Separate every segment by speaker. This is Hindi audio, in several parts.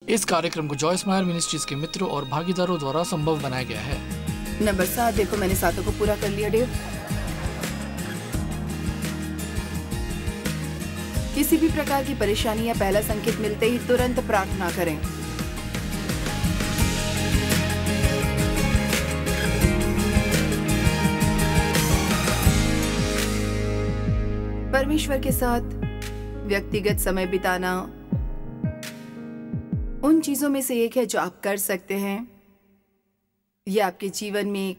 Speaker 1: इस कार्यक्रम को जॉयस मायर मिनिस्ट्रीज के मित्रों और भागीदारों द्वारा संभव बनाया गया है।
Speaker 2: नंबर 7, देखो मैंने 7 को पूरा कर लिया। डेव, किसी भी प्रकार की परेशानी या पहला संकेत मिलते ही तुरंत प्रार्थना करें। परमेश्वर के साथ व्यक्तिगत समय बिताना उन चीजों में से एक है जो आप कर सकते हैं। यह आपके जीवन में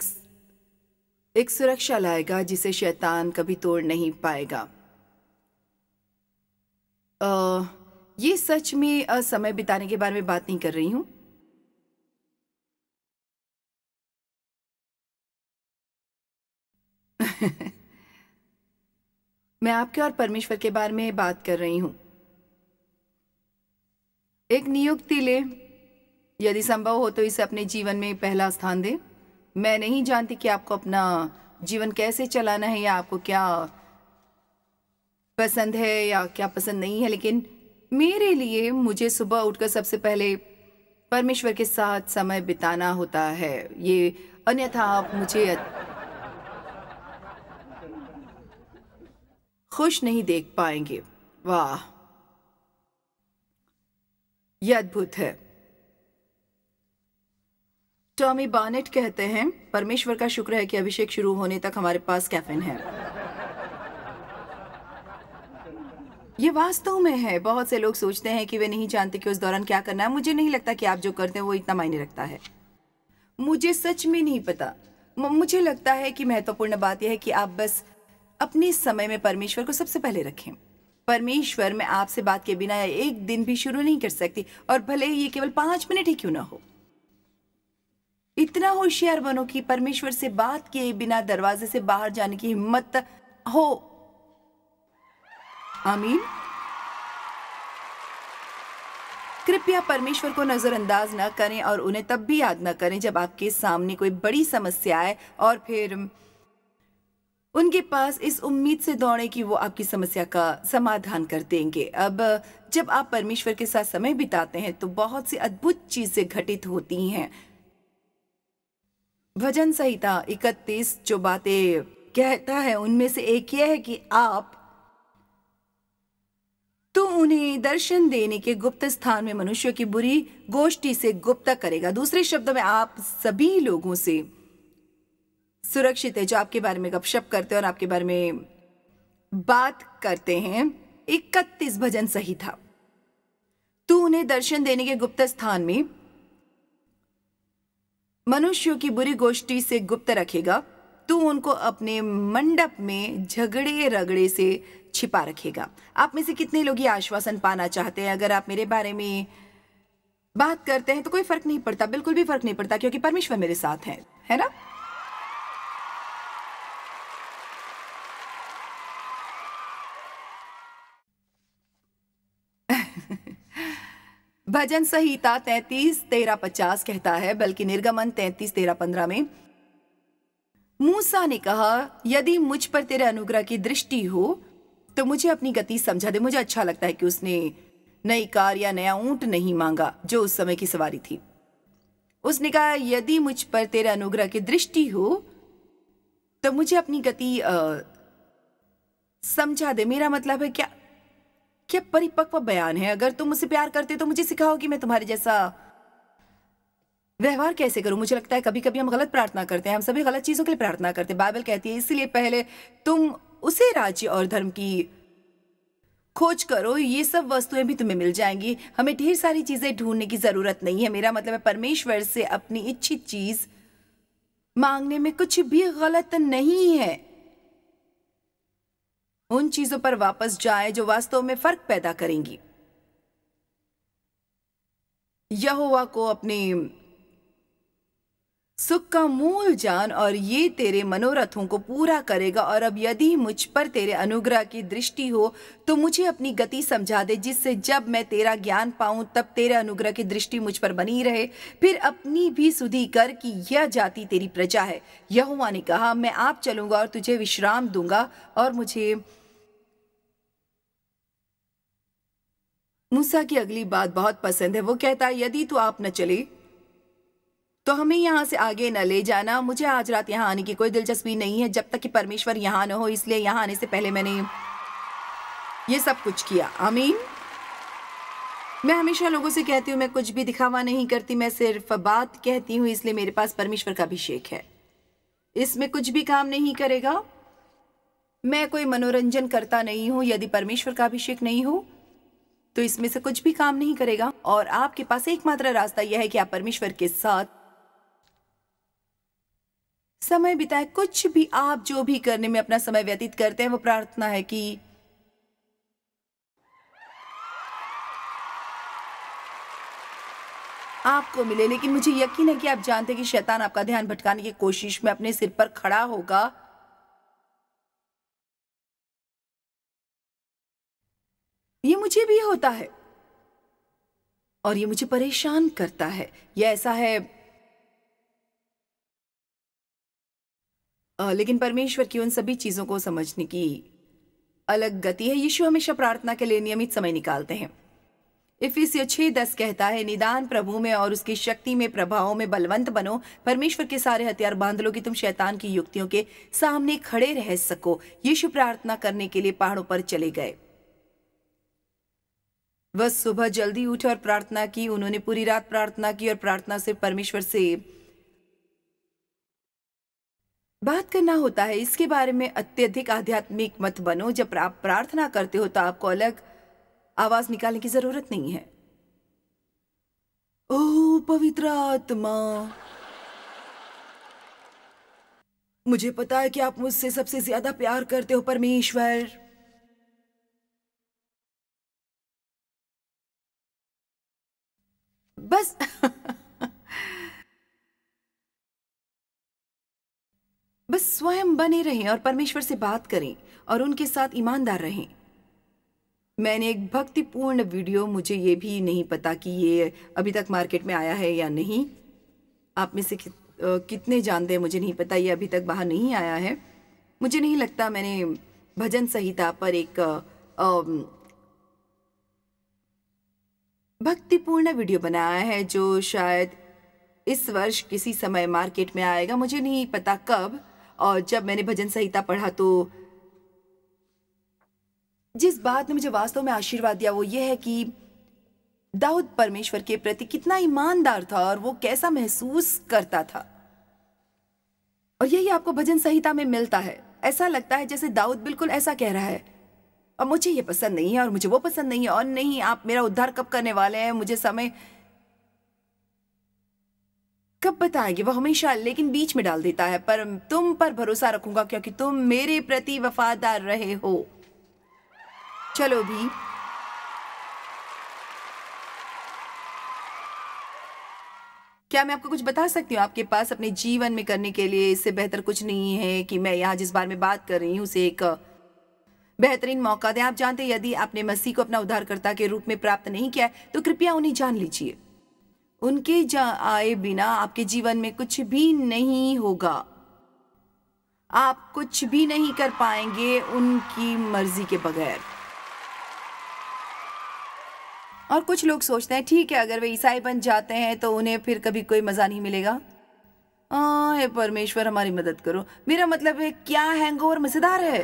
Speaker 2: एक सुरक्षा लाएगा जिसे शैतान कभी तोड़ नहीं पाएगा। ये सच में समय बिताने के बारे में बात नहीं कर रही हूं। मैं आपके और परमेश्वर के बारे में बात कर रही हूं। एक नियुक्ति ले, यदि संभव हो तो इसे अपने जीवन में पहला स्थान दे। मैं नहीं जानती कि आपको अपना जीवन कैसे चलाना है या आपको क्या पसंद है या क्या पसंद नहीं है, लेकिन मेरे लिए मुझे सुबह उठकर सबसे पहले परमेश्वर के साथ समय बिताना होता है। ये अन्यथा आप मुझे खुश नहीं देख पाएंगे। वाह, यह अद्भुत है। टॉमी बार्नेट कहते हैं, परमेश्वर का शुक्र है कि अभिषेक शुरू होने तक हमारे पास कैफीन है। ये वास्तव में है। बहुत से लोग सोचते हैं कि वे नहीं जानते कि उस दौरान क्या करना है। मुझे नहीं लगता कि आप जो करते हैं वो इतना मायने रखता है। मुझे सच में नहीं पता। मुझे लगता है कि महत्वपूर्ण बात यह है कि आप बस अपने समय में परमेश्वर को सबसे पहले रखें। परमेश्वर, मैं आपसे बात के बिना एक दिन भी शुरू नहीं कर सकती, और भले ही ये केवल 5 मिनट ही क्यों ना हो। इतना होशियार बनो कि परमेश्वर से बात किए बिना दरवाजे से बाहर जाने की हिम्मत हो। आमीन। कृपया परमेश्वर को नजरअंदाज न करें और उन्हें तब भी याद न करें जब आपके सामने कोई बड़ी समस्या आए और फिर उनके पास इस उम्मीद से दौड़े कि वो आपकी समस्या का समाधान कर देंगे। अब जब आप परमेश्वर के साथ समय बिताते हैं तो बहुत सी अद्भुत चीजें घटित होती हैं। भजन संहिता 31 जो बातें कहता है उनमें से एक यह है कि आप तो उन्हें दर्शन देने के गुप्त स्थान में मनुष्यों की बुरी गोष्ठी से गुप्त करेगा। दूसरे शब्दों में, आप सभी लोगों से सुरक्षित है जो आपके बारे में गपशप करते हैं और आपके बारे में बात करते हैं। 31 भजन संहिता। तू उन्हें दर्शन देने के गुप्त स्थान में मनुष्यों की बुरी गोष्ठी से गुप्त रखेगा। तू उनको अपने मंडप में झगड़े रगड़े से छिपा रखेगा। आप में से कितने लोग ये आश्वासन पाना चाहते हैं? अगर आप मेरे बारे में बात करते हैं तो कोई फर्क नहीं पड़ता, बिल्कुल भी फर्क नहीं पड़ता, क्योंकि परमेश्वर मेरे साथ है ना? भजन संहिता 33:13-50 कहता है, बल्कि निर्गमन 33:13-15 में मूसा ने कहा, यदि मुझ पर तेरे अनुग्रह की दृष्टि हो तो मुझे अपनी गति समझा दे। मुझे अच्छा लगता है कि उसने नई कार या नया ऊंट नहीं मांगा जो उस समय की सवारी थी। उसने कहा, यदि मुझ पर तेरे अनुग्रह की दृष्टि हो तो मुझे अपनी गति समझा दे। मेरा मतलब है, क्या परिपक्व बयान है। अगर तुम मुझसे प्यार करते तो मुझे सिखाओ कि मैं तुम्हारे जैसा व्यवहार कैसे करूं। मुझे लगता है कभी कभी हम गलत प्रार्थना करते हैं। हम सभी गलत चीजों के लिए प्रार्थना करते हैं। बाइबल कहती है, इसलिए पहले तुम उसे राज्य और धर्म की खोज करो, ये सब वस्तुएं भी तुम्हें मिल जाएंगी। हमें ढेर सारी चीजें ढूंढने की जरूरत नहीं है। मेरा मतलब है, परमेश्वर से अपनी इच्छित चीज मांगने में कुछ भी गलत नहीं है। उन चीजों पर वापस जाए जो वास्तव में फर्क पैदा करेंगी। यहोवा को अपने सुख का मूल जान और ये तेरे मनोरथों को पूरा करेगा। और अब यदि मुझ पर तेरे अनुग्रह की दृष्टि हो तो मुझे अपनी गति समझा दे, जिससे जब मैं तेरा ज्ञान पाऊं तब तेरे अनुग्रह की दृष्टि मुझ पर बनी रहे। फिर अपनी भी सुधि कर कि यह जाति तेरी प्रजा है। यहोवा ने कहा, मैं आप चलूंगा और तुझे विश्राम दूंगा और मुझे मूसा की अगली बात बहुत पसंद है। वो कहता है, यदि तो आप न चले तो हमें यहाँ से आगे न ले जाना। मुझे आज रात यहाँ आने की कोई दिलचस्पी नहीं है जब तक कि परमेश्वर यहाँ न हो, इसलिए यहाँ आने से पहले मैंने ये सब कुछ किया। आमीन। मैं हमेशा लोगों से कहती हूँ, मैं कुछ भी दिखावा नहीं करती, मैं सिर्फ बात कहती हूँ, इसलिए मेरे पास परमेश्वर का अभिषेक है। इसमें कुछ भी काम नहीं करेगा। मैं कोई मनोरंजन करता नहीं हूँ। यदि परमेश्वर का अभिषेक नहीं हो तो इसमें से कुछ भी काम नहीं करेगा। और आपके पास एकमात्र रास्ता यह है कि आप परमेश्वर के साथ समय बिताएं। कुछ भी, आप जो भी करने में अपना समय व्यतीत करते हैं, वो प्रार्थना है कि आपको मिले। लेकिन मुझे यकीन है कि आप जानते हैं कि शैतान आपका ध्यान भटकाने की कोशिश में अपने सिर पर खड़ा होगा। ये मुझे भी होता है और ये मुझे परेशान करता है। ये ऐसा है, लेकिन परमेश्वर की उन सभी चीजों को समझने की अलग गति है। यीशु हमेशा प्रार्थना के लिए नियमित समय निकालते हैं। इफिसियों 6:10 कहता है, निदान प्रभु में और उसकी शक्ति में प्रभाव में बलवंत बनो। परमेश्वर के सारे हथियार बांध लो कि तुम शैतान की युक्तियों के सामने खड़े रह सको। यीशु प्रार्थना करने के लिए पहाड़ों पर चले गए। वह सुबह जल्दी उठे और प्रार्थना की। उन्होंने पूरी रात प्रार्थना की और प्रार्थना से परमेश्वर से बात करना होता है। इसके बारे में अत्यधिक आध्यात्मिक मत बनो। जब आप प्रार्थना करते हो तो आपको अलग आवाज निकालने की जरूरत नहीं है। ओह पवित्र आत्मा, मुझे पता है कि आप मुझसे सबसे ज्यादा प्यार करते हो परमेश्वर। बस बस स्वयं बने रहें और परमेश्वर से बात करें और उनके साथ ईमानदार रहें। मैंने एक भक्तिपूर्ण वीडियो, मुझे ये भी नहीं पता कि ये अभी तक मार्केट में आया है या नहीं। आप में से कितने जानते हैं मुझे नहीं पता, ये अभी तक बाहर नहीं आया है। मुझे नहीं लगता। मैंने भजन संहिता पर एक भक्तिपूर्ण वीडियो बनाया है जो शायद इस वर्ष किसी समय मार्केट में आएगा। मुझे नहीं पता कब। और जब मैंने भजन संहिता पढ़ा तो जिस बात ने मुझे वास्तव में आशीर्वाद दिया वो ये है कि दाऊद परमेश्वर के प्रति कितना ईमानदार था और वो कैसा महसूस करता था। और यही आपको भजन संहिता में मिलता है। ऐसा लगता है जैसे दाऊद बिल्कुल ऐसा कह रहा है, और मुझे ये पसंद नहीं है और मुझे वो पसंद नहीं है, और नहीं, आप मेरा उद्धार कब करने वाले हैं, मुझे समय कब बताएंगे, वो हमेशा लेकिन बीच में डाल देता है। पर तुम पर भरोसा रखूंगा क्योंकि तुम मेरे प्रति वफादार रहे हो। चलो भी क्या मैं आपको कुछ बता सकती हूँ? आपके पास अपने जीवन में करने के लिए इससे बेहतर कुछ नहीं है कि मैं यहाँ जिस बारे में बात कर रही हूँ उसे एक बेहतरीन मौका दें। आप जानते हैं, यदि आपने मसीह को अपना उद्धारकर्ता के रूप में प्राप्त नहीं किया है तो कृपया उन्हें जान लीजिए। उनके आए बिना आपके जीवन में कुछ भी नहीं होगा। आप कुछ भी नहीं कर पाएंगे उनकी मर्जी के बगैर। और कुछ लोग सोचते हैं ठीक है, अगर वे ईसाई बन जाते हैं तो उन्हें फिर कभी कोई मजा नहीं मिलेगा। हे परमेश्वर हमारी मदद करो। मेरा मतलब है, क्या हैंगओवर मजेदार है।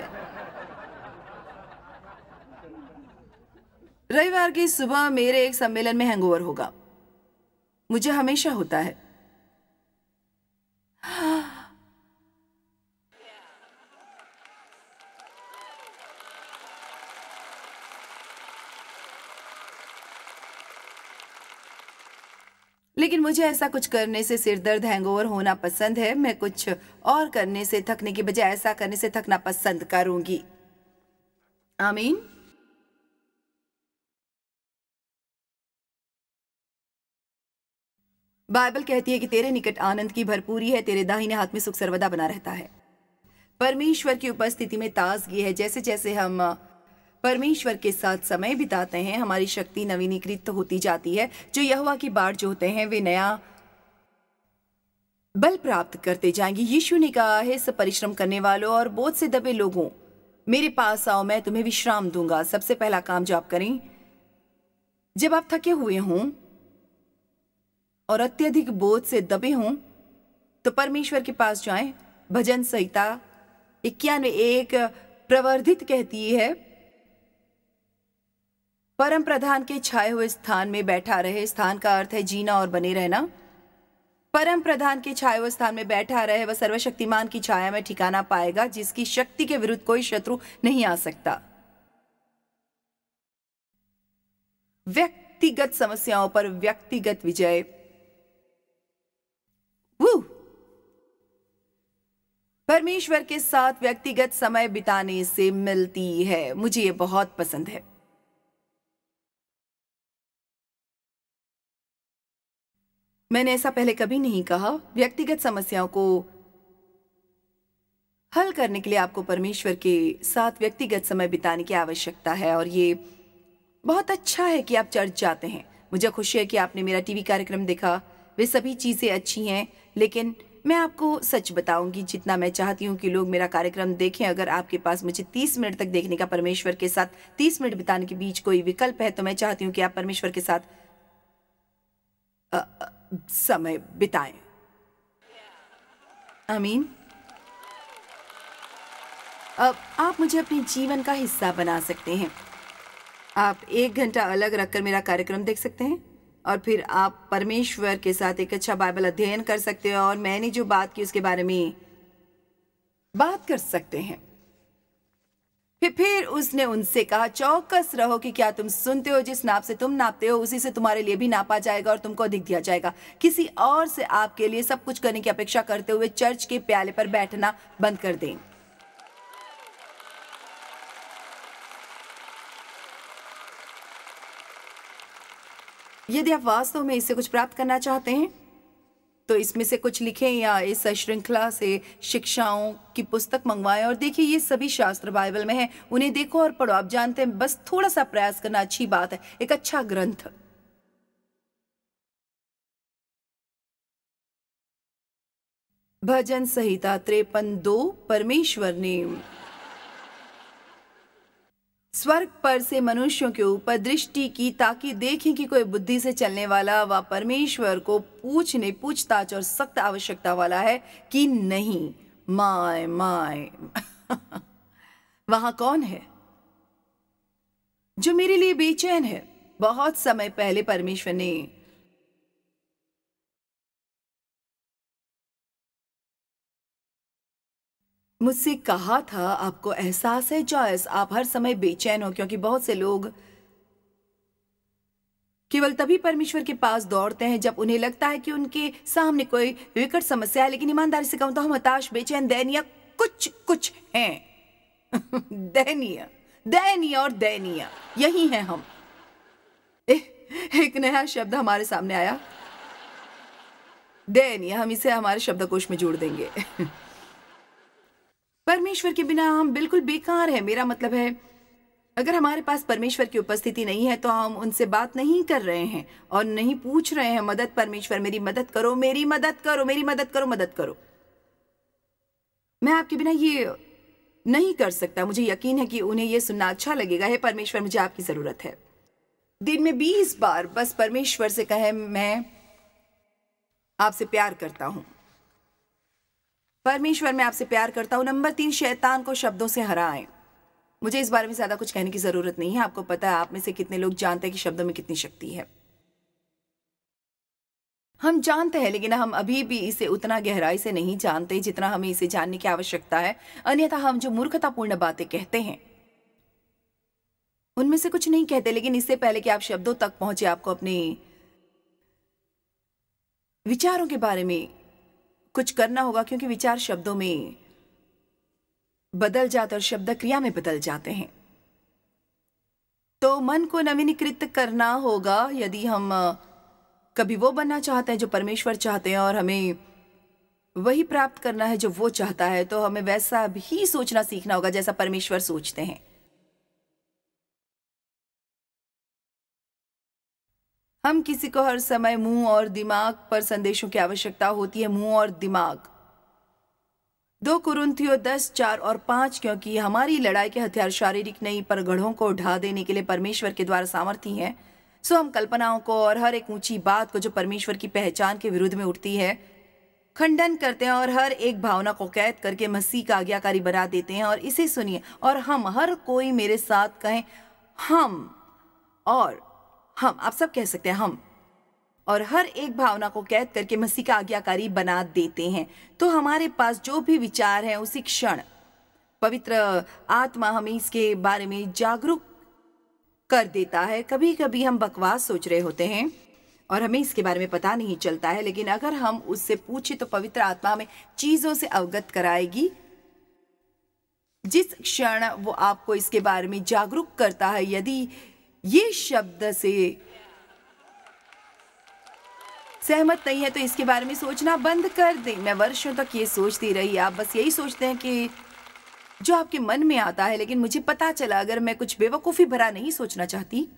Speaker 2: रविवार की सुबह मेरे एक सम्मेलन में हैंगओवर होगा। मुझे हमेशा होता है। लेकिन मुझे ऐसा कुछ करने से सिर दर्द, हैंगओवर होना पसंद है। मैं कुछ और करने से थकने की बजाय ऐसा करने से थकना पसंद करूंगी। आमीन। बाइबल कहती है कि तेरे निकट आनंद की भरपूरी है, तेरे दाहिने हाथ में सुख सर्वदा बना रहता है। परमेश्वर की उपस्थिति में ताजगी है। जैसे जैसे हम परमेश्वर के साथ समय बिताते हैं, हमारी शक्ति नवीनीकृत होती जाती है। जो यहोवा की बाट जोहते हैं वे नया बल प्राप्त करते जाएंगे। यीशु ने कहा है, सब परिश्रम करने वालों और बोझ से दबे लोगों, मेरे पास आओ, मैं तुम्हें विश्राम दूंगा। सबसे पहला काम जो आप करें, जब आप थके हुए हों और अत्यधिक बोझ से दबे हों तो परमेश्वर के पास जाएं। भजन संहिता 91 प्रवर्धित कहती है, परम प्रधान के छाए हुए स्थान में बैठा रहे। स्थान का अर्थ है जीना और बने रहना। परम प्रधान के छाए हुए स्थान में बैठा रहे, वह सर्वशक्तिमान की छाया में ठिकाना पाएगा, जिसकी शक्ति के विरुद्ध कोई शत्रु नहीं आ सकता। व्यक्तिगत समस्याओं पर व्यक्तिगत विजय। परमेश्वर के साथ व्यक्तिगत समय बिताने से मिलती है। मुझे ये बहुत पसंद है। मैंने ऐसा पहले कभी नहीं कहा। व्यक्तिगत समस्याओं को हल करने के लिए आपको परमेश्वर के साथ व्यक्तिगत समय बिताने की आवश्यकता है। और ये बहुत अच्छा है कि आप चर्च जाते हैं। मुझे खुशी है कि आपने मेरा टीवी कार्यक्रम देखा। वे सभी चीज़ें अच्छी हैं, लेकिन मैं आपको सच बताऊंगी, जितना मैं चाहती हूँ कि लोग मेरा कार्यक्रम देखें, अगर आपके पास मुझे 30 मिनट तक देखने का, परमेश्वर के साथ 30 मिनट बिताने के बीच कोई विकल्प है, तो मैं चाहती हूँ कि आप परमेश्वर के साथ समय बिताएं। आमीन। अब आप मुझे अपने जीवन का हिस्सा बना सकते हैं। आप 1 घंटा अलग रखकर मेरा कार्यक्रम देख सकते हैं और फिर आप परमेश्वर के साथ एक अच्छा बाइबल अध्ययन कर सकते हैं और मैंने जो बात की उसके बारे में बात कर सकते हैं। फिर उसने उनसे कहा, चौकस रहो कि क्या तुम सुनते हो, जिस नाप से तुम नापते हो उसी से तुम्हारे लिए भी नापा जाएगा और तुमको अधिक दिया जाएगा। किसी और से आपके लिए सब कुछ करने की अपेक्षा करते हुए चर्च के प्याले पर बैठना बंद कर दें। यदि आप वास्तव में इससे कुछ प्राप्त करना चाहते हैं तो इसमें से कुछ लिखें या इस श्रृंखला से शिक्षाओं की पुस्तक मंगवाएं और देखिए, ये सभी शास्त्र बाइबल में है। उन्हें देखो और पढ़ो। आप जानते हैं, बस थोड़ा सा प्रयास करना अच्छी बात है। एक अच्छा ग्रंथ। भजन संहिता 53:2। परमेश्वर ने स्वर्ग पर से मनुष्यों के ऊपर दृष्टि की ताकि देखें कि कोई बुद्धि से चलने वाला व परमेश्वर को पूछताछ और सख्त आवश्यकता वाला है कि नहीं। माय माय वहां कौन है जो मेरे लिए बेचैन है? बहुत समय पहले परमेश्वर ने मुझसे कहा था, आपको एहसास है जॉयस, आप हर समय बेचैन हो क्योंकि बहुत से लोग केवल तभी परमेश्वर के पास दौड़ते हैं जब उन्हें लगता है कि उनके सामने कोई विकट समस्या है। लेकिन ईमानदारी से कहूं तो हम हताश, बेचैन, दयनीय कुछ हैं। दयनीय और दयनीय, यही हैं हम। एक नया शब्द हमारे सामने आया, दयनीय। हम इसे हमारे शब्दकोश में जोड़ देंगे। परमेश्वर के बिना हम बिल्कुल बेकार हैं। मेरा मतलब है, अगर हमारे पास परमेश्वर की उपस्थिति नहीं है तो हम उनसे बात नहीं कर रहे हैं और नहीं पूछ रहे हैं, मदद परमेश्वर, मेरी मदद करो, मेरी मदद करो, मेरी मदद करो, मदद करो। मैं आपके बिना ये नहीं कर सकता। मुझे यकीन है कि उन्हें यह सुनना अच्छा लगेगा। हे परमेश्वर, मुझे आपकी जरूरत है। दिन में 20 बार बस परमेश्वर से कहें, मैं आपसे प्यार करता हूं। परमेश्वर, मैं आपसे प्यार करता हूं। नंबर 3, शैतान को शब्दों से हराएं। मुझे इस बारे में ज्यादा कुछ कहने की जरूरत नहीं है। आपको पता है, आप में से कितने लोग जानते हैं कि शब्दों में कितनी शक्ति है। हम जानते हैं, लेकिन हम अभी भी इसे उतना गहराई से नहीं जानते जितना हमें इसे जानने की आवश्यकता है। अन्यथा हम जो मूर्खतापूर्ण बातें कहते हैं उनमें से कुछ नहीं कहते। लेकिन इससे पहले कि आप शब्दों तक पहुंचे, आपको अपने विचारों के बारे में कुछ करना होगा, क्योंकि विचार शब्दों में बदल जाते और शब्द क्रिया में बदल जाते हैं। तो मन को नवीनीकृत करना होगा। यदि हम कभी वो बनना चाहते हैं जो परमेश्वर चाहते हैं और हमें वही प्राप्त करना है जो वो चाहता है, तो हमें वैसा भी सोचना सीखना होगा जैसा परमेश्वर सोचते हैं। हम किसी को हर समय मुंह और दिमाग पर संदेशों की आवश्यकता होती है। मुंह और दिमाग। 2 कुरिन्थियों 10, 4 और 5। क्योंकि हमारी लड़ाई के हथियार शारीरिक नहीं पर गढ़ों को ढा देने के लिए परमेश्वर के द्वारा सामर्थी हैं। सो हम कल्पनाओं को और हर एक ऊंची बात को जो परमेश्वर की पहचान के विरुद्ध में उठती है खंडन करते हैं और हर एक भावना को कैद करके मसीह का आज्ञाकारी बना देते हैं। और इसे सुनिए, और हम, हर कोई मेरे साथ कहें हम, और हम, आप सब कह सकते हैं हम, और हर एक भावना को कैद करके मसीह का आज्ञाकारी बना देते हैं। तो हमारे पास जो भी विचार है उसी क्षण पवित्र आत्मा हमें इसके बारे में जागरूक कर देता है। कभी कभी हम बकवास सोच रहे होते हैं और हमें इसके बारे में पता नहीं चलता है, लेकिन अगर हम उससे पूछे तो पवित्र आत्मा हमें चीजों से अवगत कराएगी। जिस क्षण वो आपको इसके बारे में जागरूक करता है, यदि ये शब्द से सहमत नहीं है तो इसके बारे में सोचना बंद कर दें। मैं वर्षों तक ये सोचती रही, आप बस यही सोचते हैं कि जो आपके मन में आता है, लेकिन मुझे पता चला अगर मैं कुछ बेवकूफी भरा नहीं सोचना चाहती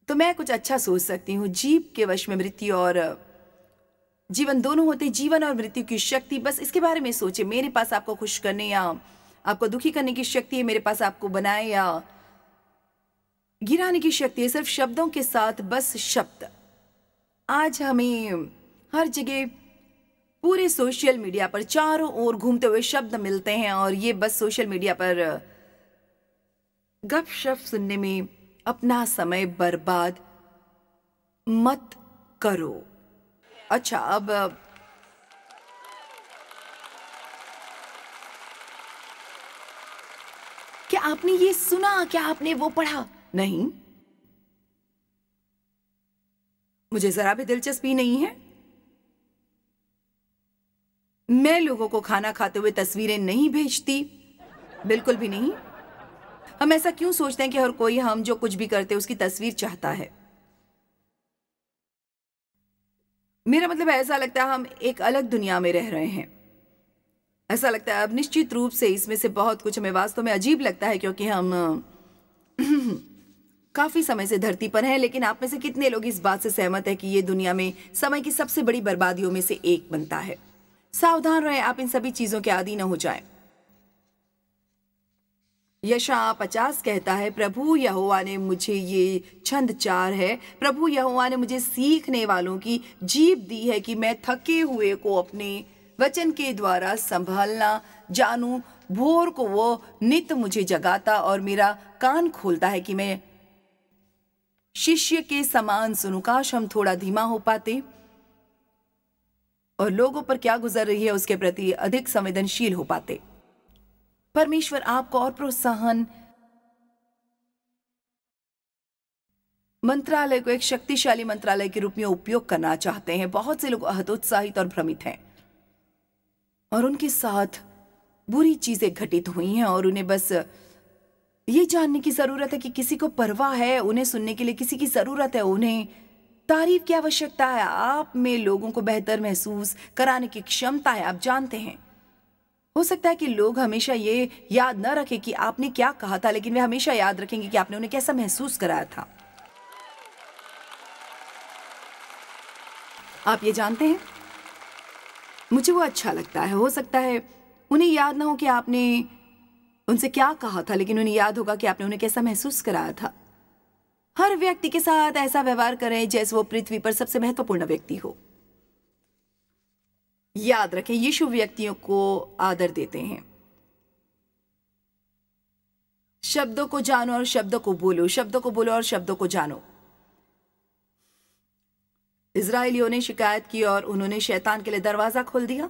Speaker 2: तो मैं कुछ अच्छा सोच सकती हूँ। जीव के वश में मृत्यु और जीवन दोनों होते, जीवन और मृत्यु की शक्ति। बस इसके बारे में सोचे, मेरे पास आपको खुश करने या आपको दुखी करने की शक्ति है, मेरे पास आपको बनाए या गिराने की शक्ति है, सिर्फ शब्दों के साथ। बस शब्द। आज हमें हर जगह पूरे सोशल मीडिया पर चारों ओर घूमते हुए शब्द मिलते हैं और ये बस सोशल मीडिया पर गपशप सुनने में अपना समय बर्बाद मत करो। अच्छा, अब क्या आपने ये सुना, क्या आपने वो पढ़ा? नहीं, मुझे जरा भी दिलचस्पी नहीं है। मैं लोगों को खाना खाते हुए तस्वीरें नहीं भेजती, बिल्कुल भी नहीं। हम ऐसा क्यों सोचते हैं कि हर कोई हम जो कुछ भी करते हैं उसकी तस्वीर चाहता है? मेरा मतलब ऐसा लगता है हम एक अलग दुनिया में रह रहे हैं। ऐसा लगता है अब निश्चित रूप से इसमें से बहुत कुछ हमें वास्तव में अजीब लगता है क्योंकि हम काफी समय से धरती पर हैं। लेकिन आप में से कितने लोग इस बात से सहमत है कि ये दुनिया में समय की सबसे बड़ी बर्बादियों में से एक बनता है? सावधान रहें, आप इन सभी चीजों के आदी न हो जाएं। यशायाह 50 कहता है, प्रभु यहोवा ने मुझे, ये छंद 4 है, प्रभु यहोवा ने मुझे सीखने वालों की जीभ दी है कि मैं थके हुए को अपने वचन के द्वारा संभालना जानूं। भोर को वो नित मुझे जगाता और मेरा कान खोलता है कि मैं शिष्य के समान सुनूं। काश हम थोड़ा धीमा हो पाते और लोगों पर क्या गुजर रही है उसके प्रति अधिक संवेदनशील हो पाते। परमेश्वर आपको और प्रोत्साहन, मंत्रालय को एक शक्तिशाली मंत्रालय के रूप में उपयोग करना चाहते हैं। बहुत से लोग हतोत्साहित और भ्रमित हैं और उनके साथ बुरी चीजें घटित हुई हैं और उन्हें बस ये जानने की जरूरत है कि किसी को परवाह है, उन्हें सुनने के लिए किसी की जरूरत है, उन्हें तारीफ की आवश्यकता है। आप में लोगों को बेहतर महसूस कराने की क्षमता है, आप जानते हैं। हो सकता है कि लोग हमेशा ये याद न रखें कि आपने क्या कहा था, लेकिन वे हमेशा याद रखेंगे कि आपने उन्हें कैसा महसूस कराया था। आप ये जानते हैं, मुझे वो अच्छा लगता है। हो सकता है उन्हें याद ना हो कि आपने उनसे क्या कहा था, लेकिन उन्हें याद होगा कि आपने उन्हें कैसा महसूस कराया था। हर व्यक्ति के साथ ऐसा व्यवहार करें जैसे वो पृथ्वी पर सबसे महत्वपूर्ण व्यक्ति हो। याद रखें, यीशु व्यक्तियों को आदर देते हैं। शब्दों को जानो और शब्दों को बोलो, शब्दों को बोलो और शब्दों को जानो। इजरायलियों ने शिकायत की और उन्होंने शैतान के लिए दरवाजा खोल दिया।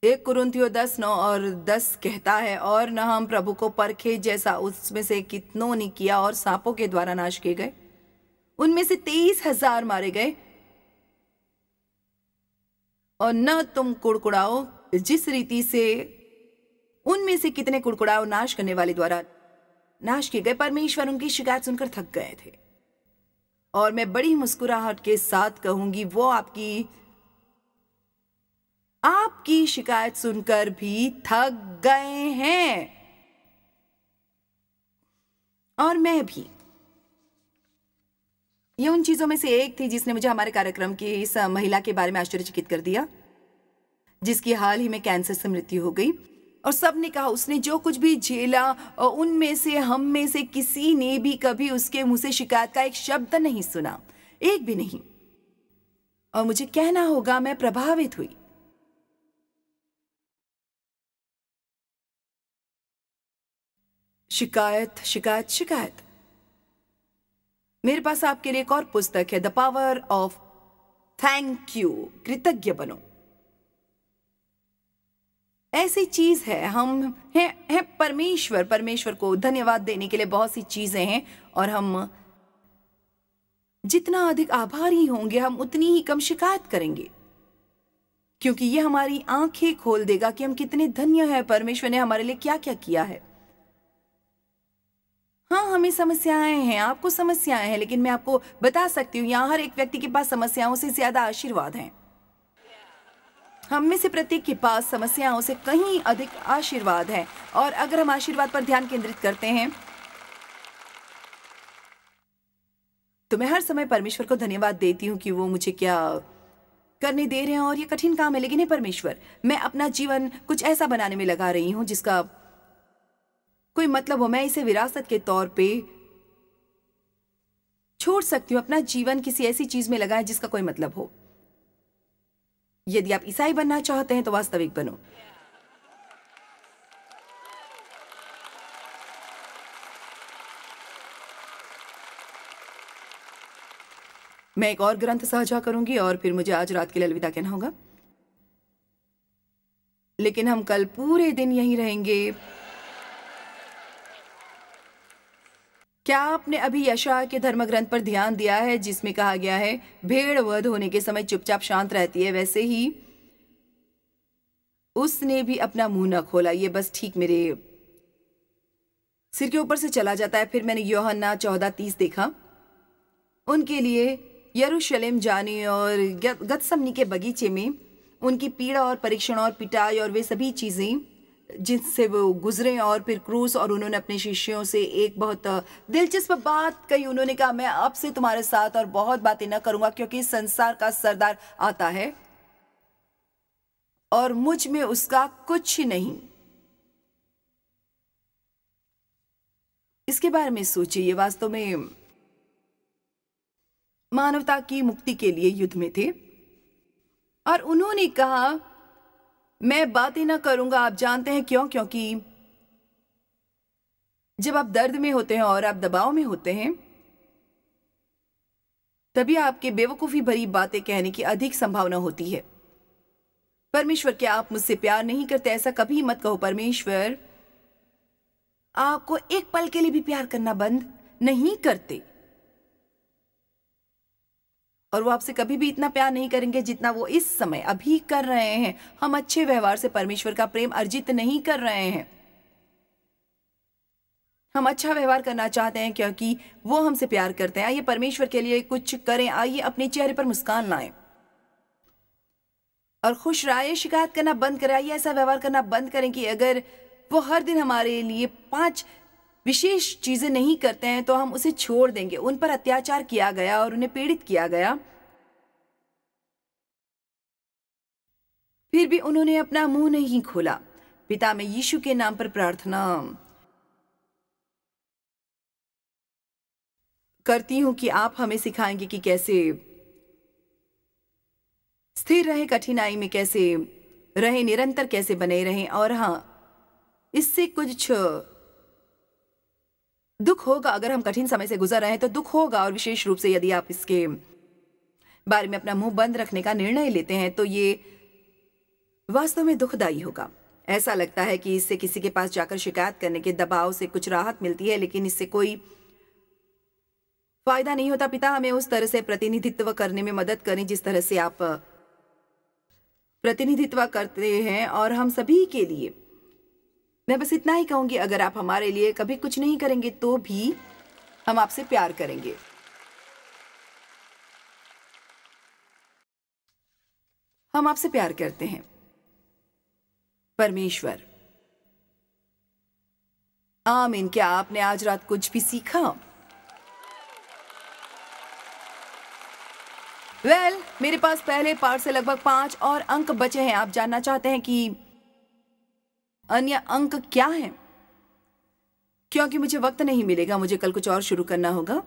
Speaker 2: 1 कुरिन्थियों 10:9 और 10 कहता है, और न हम प्रभु को परखे जैसा उसमें से कितनों ने किया और सांपों के द्वारा नाश किए गए। उनमें से 23,000 मारे गए। और न तुम कुड़कुड़ाओ जिस रीति से उनमें से कितने कुड़कुड़ाओ नाश करने वाले द्वारा नाश किए गए। परमेश्वर उनकी शिकायत सुनकर थक गए थे। और मैं बड़ी मुस्कुराहट के साथ कहूंगी, वो आपकी शिकायत सुनकर भी थक गए हैं, और मैं भी। ये उन चीजों में से एक थी जिसने मुझे हमारे कार्यक्रम की इस महिला के बारे में आश्चर्यचकित कर दिया, जिसकी हाल ही में कैंसर से मृत्यु हो गई। और सबने कहा उसने जो कुछ भी झेला, उनमें से हम में से किसी ने भी कभी उसके मुंह से शिकायत का एक शब्द नहीं सुना, एक भी नहीं। और मुझे कहना होगा, मैं प्रभावित हुई। शिकायत, शिकायत, शिकायत। मेरे पास आपके लिए एक और पुस्तक है, the power of thank you, कृतज्ञ बनो। ऐसी चीज है, हम हैं परमेश्वर को धन्यवाद देने के लिए बहुत सी चीजें हैं, और हम जितना अधिक आभारी होंगे हम उतनी ही कम शिकायत करेंगे, क्योंकि ये हमारी आंखें खोल देगा कि हम कितने धन्य हैं, परमेश्वर ने हमारे लिए क्या क्या किया है। हाँ, हमें समस्याएं हैं, आपको समस्याएं हैं, लेकिन मैं आपको बता सकती हूँ यहाँ हर एक व्यक्ति के पास समस्याओं से ज्यादा आशीर्वाद हैं। हम में से प्रत्येक के पास समस्याओं से कहीं अधिक आशीर्वाद है, और अगर हम आशीर्वाद पर ध्यान केंद्रित करते हैं तो मैं हर समय परमेश्वर को धन्यवाद देती हूँ कि वो मुझे क्या करने दे रहे हैं, और ये कठिन काम है, लेकिन हे परमेश्वर, मैं अपना जीवन कुछ ऐसा बनाने में लगा रही हूँ जिसका कोई मतलब हो। मैं इसे विरासत के तौर पे छोड़ सकती हूँ, अपना जीवन किसी ऐसी चीज में लगाएं जिसका कोई मतलब हो। यदि आप ईसाई बनना चाहते हैं तो वास्तविक बनो। मैं एक और ग्रंथ साझा करूंगी और फिर मुझे आज रात के लिए अलविदा कहना होगा, लेकिन हम कल पूरे दिन यहीं रहेंगे। क्या आपने अभी यशायाह के धर्म ग्रंथ पर ध्यान दिया है, जिसमें कहा गया है भेड़ वध होने के समय चुपचाप शांत रहती है, वैसे ही उसने भी अपना मुंह न खोला। ये बस ठीक मेरे सिर के ऊपर से चला जाता है। फिर मैंने यूहन्ना 14:30 देखा। उनके लिए यरूशलेम जाने और गतसमनी के बगीचे में उनकी पीड़ा और परीक्षण और पिटाई और वे सभी चीजें जिनसे वो गुजरे, और फिर क्रूस, और उन्होंने अपने शिष्यों से एक बहुत दिलचस्प बात कही। उन्होंने कहा, मैं अब से तुम्हारे साथ और बहुत बातें न करूंगा, क्योंकि संसार का सरदार आता है और मुझ में उसका कुछ नहीं। इसके बारे में सोचिए। ये वास्तव में मानवता की मुक्ति के लिए युद्ध में थे, और उन्होंने कहा, मैं बातें ना करूंगा। आप जानते हैं क्यों? क्योंकि जब आप दर्द में होते हैं और आप दबाव में होते हैं, तभी आपके बेवकूफी भरी बातें कहने की अधिक संभावना होती है। परमेश्वर, क्या आप मुझसे प्यार नहीं करते? ऐसा कभी मत कहो। परमेश्वर आपको एक पल के लिए भी प्यार करना बंद नहीं करते, और वो आपसे कभी भी इतना प्यार नहीं करेंगे जितना वो इस समय अभी कर रहे हैं। हम अच्छे व्यवहार से परमेश्वर का प्रेम अर्जित नहीं कर रहे हैं। हम अच्छा व्यवहार करना चाहते हैं क्योंकि वो हमसे प्यार करते हैं। आइए परमेश्वर के लिए कुछ करें। आइए अपने चेहरे पर मुस्कान लाएं और खुश रहिए। शिकायत करना बंद करें। आइए ऐसा व्यवहार करना बंद करें कि अगर वो हर दिन हमारे लिए 5 विशेष चीजें नहीं करते हैं तो हम उसे छोड़ देंगे। उन पर अत्याचार किया गया और उन्हें पीड़ित किया गया, फिर भी उन्होंने अपना मुंह नहीं खोला। पिता, मैं यीशु के नाम पर प्रार्थना करती हूं कि आप हमें सिखाएंगे कि कैसे स्थिर रहे, कठिनाई में कैसे रहे, निरंतर कैसे बने रहें। और हाँ, इससे कुछ दुख होगा। अगर हम कठिन समय से गुजर रहे हैं तो दुख होगा, और विशेष रूप से यदि आप इसके बारे में अपना मुंह बंद रखने का निर्णय लेते हैं तो ये वास्तव में दुखदायी होगा। ऐसा लगता है कि इससे किसी के पास जाकर शिकायत करने के दबाव से कुछ राहत मिलती है, लेकिन इससे कोई फायदा नहीं होता। पिता, हमें उस तरह से प्रतिनिधित्व करने में मदद करें जिस तरह से आप प्रतिनिधित्व करते हैं, और हम सभी के लिए मैं बस इतना ही कहूंगी, अगर आप हमारे लिए कभी कुछ नहीं करेंगे तो भी हम आपसे प्यार करेंगे। हम आपसे प्यार करते हैं परमेश्वर। आमीन। क्या आपने आज रात कुछ भी सीखा? मेरे पास पहले पार्ट से लगभग 5 और अंक बचे हैं। आप जानना चाहते हैं कि अन्य अंक क्या है? क्योंकि मुझे वक्त नहीं मिलेगा, मुझे कल कुछ और शुरू करना होगा।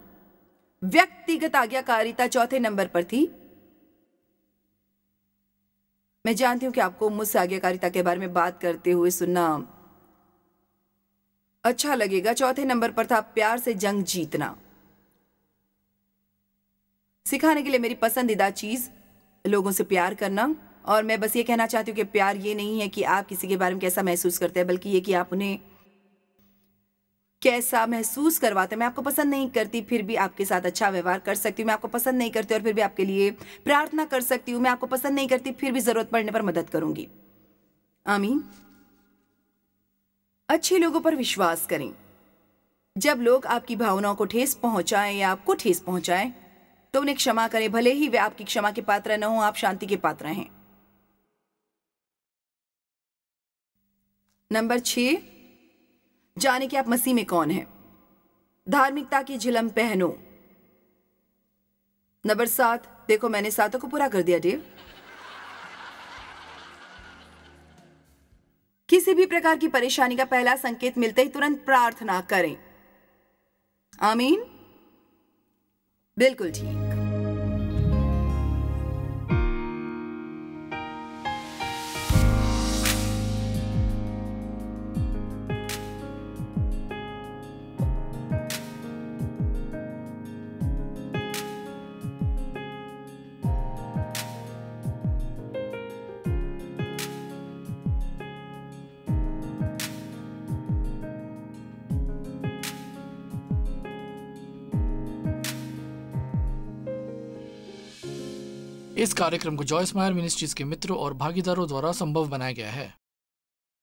Speaker 2: व्यक्तिगत आज्ञाकारिता चौथे नंबर पर थी। मैं जानती हूं कि आपको मुझसे आज्ञाकारिता के बारे में बात करते हुए सुनना अच्छा लगेगा। चौथे नंबर पर था प्यार से जंग जीतना। सिखाने के लिए मेरी पसंदीदा चीज लोगों से प्यार करना। और मैं बस ये कहना चाहती हूँ कि प्यार ये नहीं है कि आप किसी के बारे में कैसा महसूस करते हैं, बल्कि ये कि आप उन्हें कैसा महसूस करवाते हैं। मैं आपको पसंद नहीं करती फिर भी आपके साथ अच्छा व्यवहार कर सकती हूँ। मैं आपको पसंद नहीं करती और फिर भी आपके लिए प्रार्थना कर सकती हूँ। मैं आपको पसंद नहीं करती फिर भी जरूरत पड़ने पर मदद करूंगी। आमीन। अच्छे लोगों पर विश्वास करें। जब लोग आपकी भावनाओं को ठेस पहुंचाएं या आपको ठेस पहुंचाएं तो उन्हें क्षमा करें, भले ही वे आपकी क्षमा के पात्र न हो। आप शांति के पात्र हैं। नंबर 6, जाने कि आप मसीह में कौन हैं। धार्मिकता की झिलम पहनो। नंबर 7, देखो मैंने 7 को पूरा कर दिया डेव। किसी भी प्रकार की परेशानी का पहला संकेत मिलते ही तुरंत प्रार्थना करें। आमीन। बिल्कुल ठीक।
Speaker 1: इस कार्यक्रम को जॉयस मायर मिनिस्ट्रीज के मित्रों और भागीदारों द्वारा संभव बनाया गया है।